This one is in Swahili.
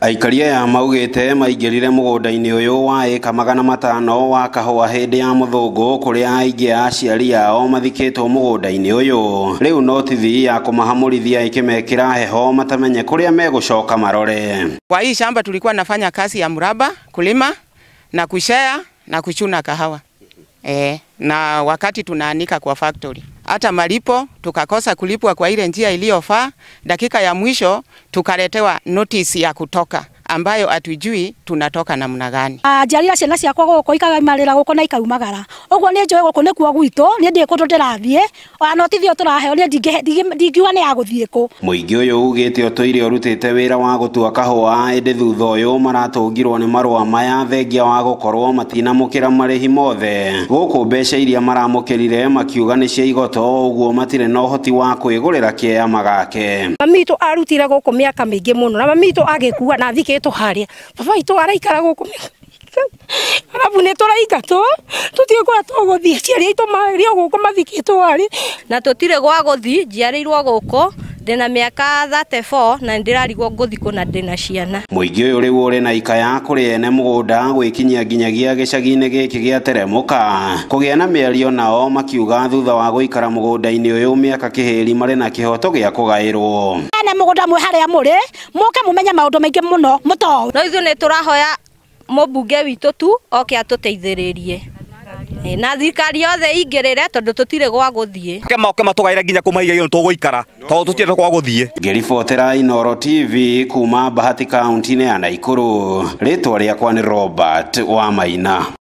Aikaria ya maugite maingirire mugunda-ini uyu wa eka 500 wa kahua hindi ya muthungu kuria aingi aciari ao mathikitwo mugunda-ini uyu. Riu no TV ya kumahamurithia ikimekira heho matamenye kuria megucoka marore. Kwa hii shamba tulikuwa nafanya kazi ya mraba, kulima na kushare na kuchuna kahawa. Na wakati tunaanika kwa factory, hata malipo tukakosa kulipwa kwa ile njia iliyofaa. Dakika ya mwisho tukaletewa notice ya kutoka ambayo atujui tunatoka namna gani. Jarira ciana ciakwa guko ikamarira guko na ikaumagara. Ogwo ni njoe guko ni kuo gwitu, ni ndi ko tutirathie. Ona tithio turaheo ni ndingiwa ni ya guthie ku. Muingi uyu ugite otoire urutite wira wa gutua kahua indi thutha uyu maratungirwo ni marua maya thengia wa gukorwo matinamukira marihi mothe. Guku mbeca iria maramukirire makiuga ni cia igoto, ugwo matire no hoti wa kwigurira kiama gake. Mamitu arutire guko miaka mingi muno na mamitu agikuwa na thike haria baba itu araikara guku arabu ne turaikato tutiekora tuguthie ciari itu mari guku mathikitwo hari na tutire gwa guthi jiarirwo guku ndina miaka 34 na ndirarigwo nguthiko na ndina ciana. Muingi uyu riu uri na ikaya kuri ene mugunda gwikinyia nginyagia gicagi-ini giki gia Teremuka kugia na miario nao makiuga thutha wa guikara mugunda-ini uyu miaka kihiri mari na kihoto gia kugairwo. Ene mugunda mwe haria muri muke mumenya maundu maingi muno muto. No ithu ni turahoya mubunge witu tu oke atuteithiririe na thirikari yothe ingirire tondu tutire gwa guthie moke matugaire nginya kumaiga tuguikara tondu tutire gwa guthie. Ngiribotera Inooro TV kuma Bahati kaunti-ini ya Naikuru. Ritwa riakwa ni Robert Wamaina.